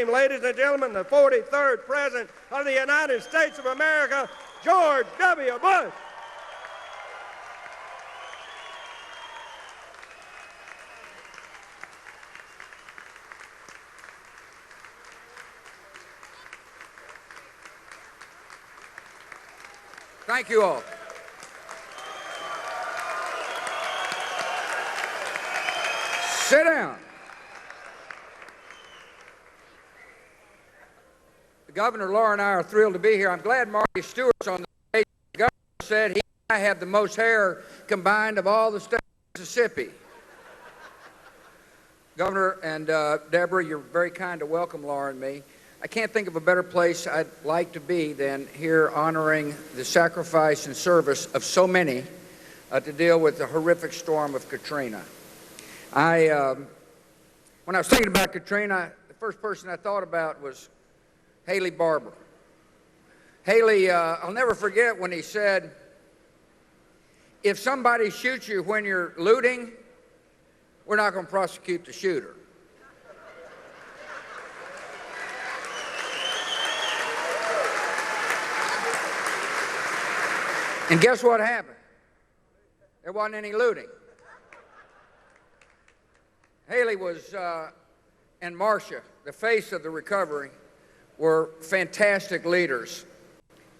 Ladies and gentlemen, the 43rd President of the United States of America, George W. Bush. Thank you all. Sit down. Governor Laura and I are thrilled to be here. I'm glad Marty Stewart's on the stage. The governor said he and I have the most hair combined of all the states of Mississippi. Governor and Deborah, you're very kind to welcome Laura and me. I can't think of a better place I'd like to be than here honoring the sacrifice and service of so many to deal with the horrific storm of Katrina. When I was thinking about Katrina, the first person I thought about was Haley Barbour. Haley, I'll never forget when he said, if somebody shoots you when you're looting, we're not going to prosecute the shooter. And guess what happened? There wasn't any looting. Haley was, and Marcia, the face of the recovery, were fantastic leaders.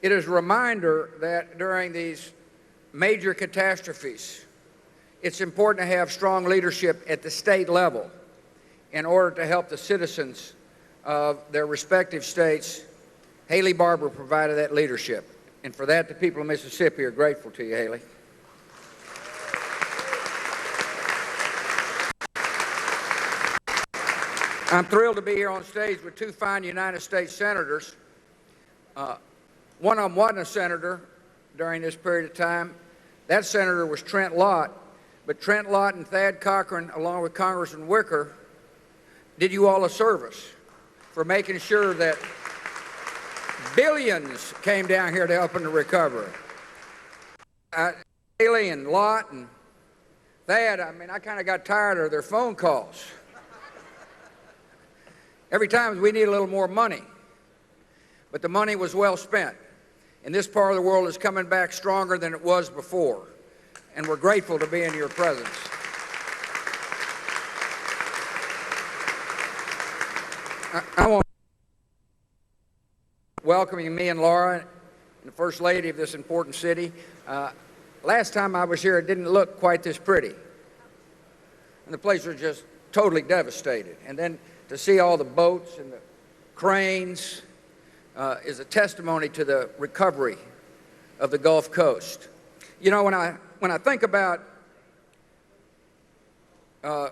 It is a reminder that during these major catastrophes, it's important to have strong leadership at the state level in order to help the citizens of their respective states. Haley Barbour provided that leadership. And for that, the people of Mississippi are grateful to you, Haley. I'm thrilled to be here on stage with two fine United States senators. One of them wasn't a senator during this period of time. That senator was Trent Lott. But Trent Lott and Thad Cochran, along with Congressman Wicker, did you all a service for making sure that billions came down here to help in the recovery. Haley and Lott and Thad, I mean, I kind of got tired of their phone calls. Every time we need a little more money. But the money was well spent. And this part of the world is coming back stronger than it was before. And we're grateful to be in your presence. I want to welcome me and Laura, and the First Lady of this important city. Last time I was here, it didn't look quite this pretty. And the place was just totally devastated. And then to see all the boats and the cranes is a testimony to the recovery of the Gulf Coast. You know, when I think about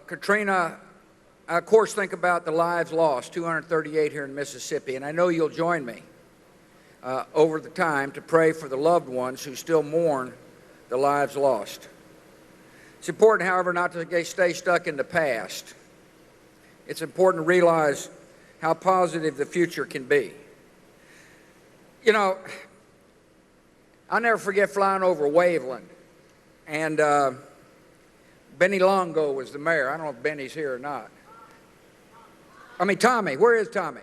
Katrina, I of course think about the lives lost, 238 here in Mississippi, and I know you'll join me over the time to pray for the loved ones who still mourn the lives lost. It's important, however, not to stay stuck in the past. It's important to realize how positive the future can be. You know, I'll never forget flying over Waveland, and Benny Longo was the mayor. I don't know if Benny's here or not. I mean, Tommy. Where is Tommy?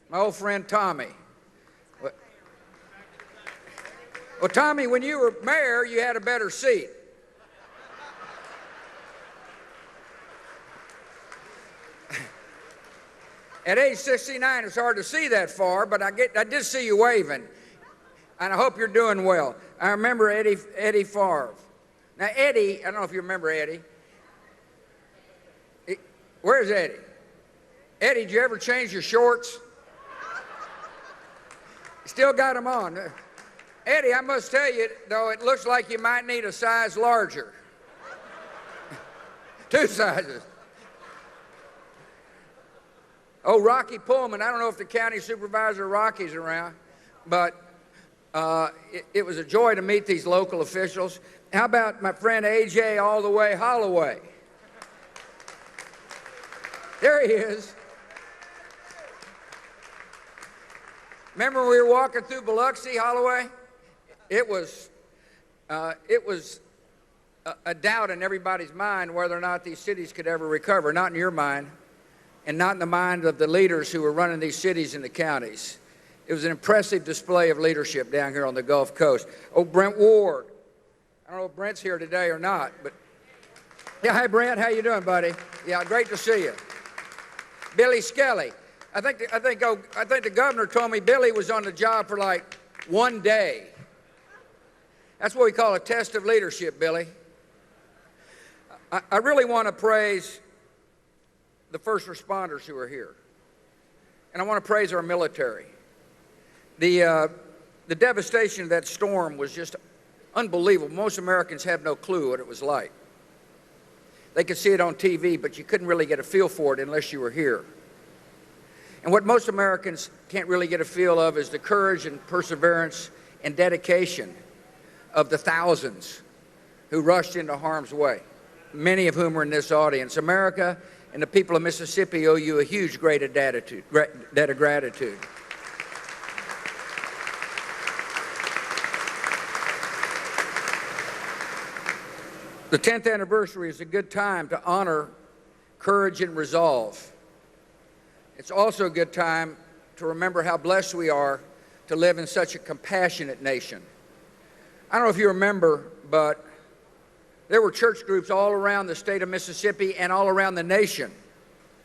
My old friend Tommy. Well, Tommy, when you were mayor, you had a better seat. At age 69, it's hard to see that far, but I did see you waving, and I hope you're doing well. I remember Eddie Favre. Now, Eddie, I don't know if you remember Eddie. Where's Eddie? Eddie, did you ever change your shorts? Still got them on. Eddie, I must tell you, though, it looks like you might need a size larger. 2 sizes. Oh, Rocky Pullman, I don't know if the county supervisor Rocky's around, but it was a joy to meet these local officials. How about my friend A.J. all the way Holloway? There he is. Remember when we were walking through Biloxi, Holloway? It was a doubt in everybody's mind whether or not these cities could ever recover. Not in your mind. and not in the mind of the leaders who were running these cities and the counties. It was an impressive display of leadership down here on the Gulf Coast. Oh, Brent Ward. I don't know if Brent's here today or not, but yeah, hi Brent, how you doing, buddy? Yeah, great to see you. Billy Skelly. I think the governor told me Billy was on the job for like 1 day. That's what we call a test of leadership, Billy. I really want to praise the first responders who are here, and I want to praise our military. The devastation of that storm was just unbelievable. Most Americans have no clue what it was like. They could see it on TV, but you couldn't really get a feel for it unless you were here. And what most Americans can't really get a feel of is the courage and perseverance and dedication of the thousands who rushed into harm's way, many of whom are in this audience. America and the people of Mississippi owe you a huge debt of gratitude. The 10th anniversary is a good time to honor courage and resolve. It's also a good time to remember how blessed we are to live in such a compassionate nation. I don't know if you remember, but there were church groups all around the state of Mississippi and all around the nation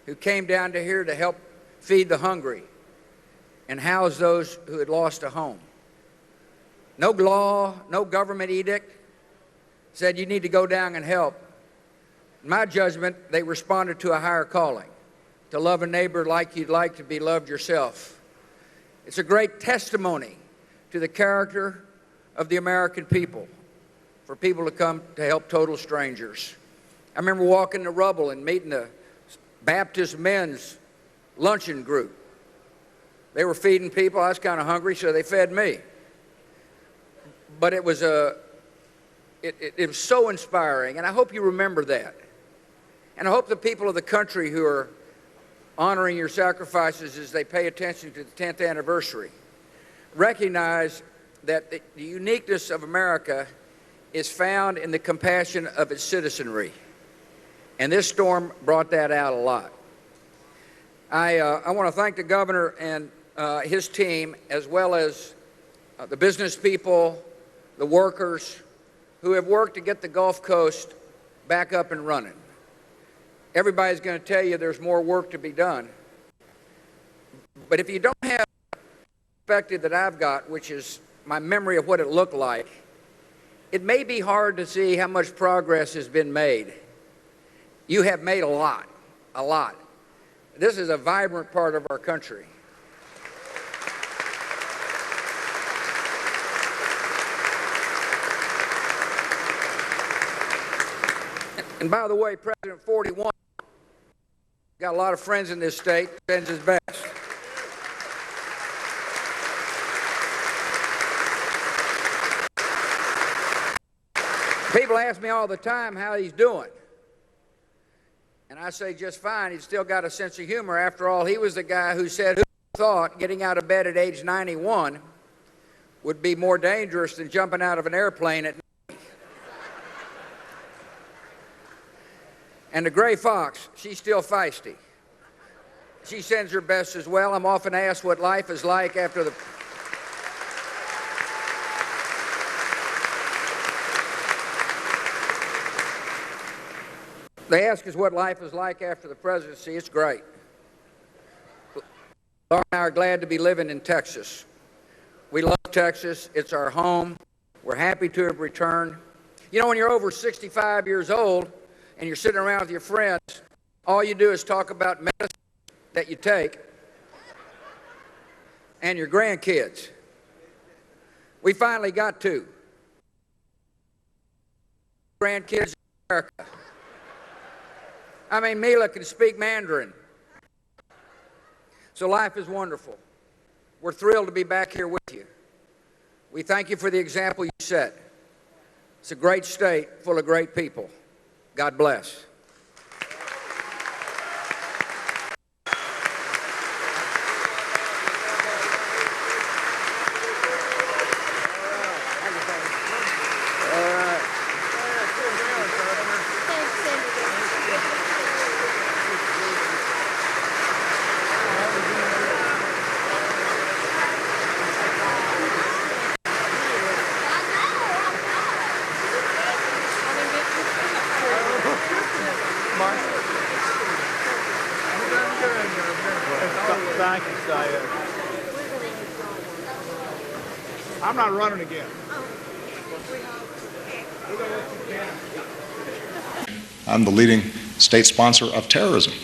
who came down to here to help feed the hungry and house those who had lost a home. No law, no government edict said you need to go down and help. In my judgment, they responded to a higher calling, to love a neighbor like you'd like to be loved yourself. It's a great testimony to the character of the American people, for people to come to help total strangers. I remember walking the rubble and meeting the Baptist men's luncheon group. They were feeding people. I was kind of hungry, so they fed me. But it was so inspiring, and I hope you remember that. And I hope the people of the country who are honoring your sacrifices as they pay attention to the 10th anniversary recognize that the uniqueness of America is found in the compassion of its citizenry. And this storm brought that out a lot. I want to thank the governor and his team, as well as the business people, the workers, who have worked to get the Gulf Coast back up and running. Everybody's going to tell you there's more work to be done. But if you don't have the perspective that I've got, which is my memory of what it looked like, it may be hard to see how much progress has been made. You have made a lot, a lot. This is a vibrant part of our country. And by the way, President 41 got a lot of friends in this state, sends his best. People ask me all the time how he's doing. And I say just fine. He's still got a sense of humor. After all, he was the guy who said, who thought getting out of bed at age 91 would be more dangerous than jumping out of an airplane at night. And the gray fox, she's still feisty. She sends her best as well. I'm often asked what life is like after the... They ask us what life is like after the presidency. It's great. Laura and I are glad to be living in Texas. We love Texas. It's our home. We're happy to have returned. You know, when you're over 65 years old and you're sitting around with your friends, all you do is talk about medicine that you take and your grandkids. We finally got two grandkids in America. I mean, Mila can speak Mandarin. So life is wonderful. We're thrilled to be back here with you. We thank you for the example you set. It's a great state full of great people. God bless. Thank you, Sayed. I'm not running again. I'm the leading state sponsor of terrorism.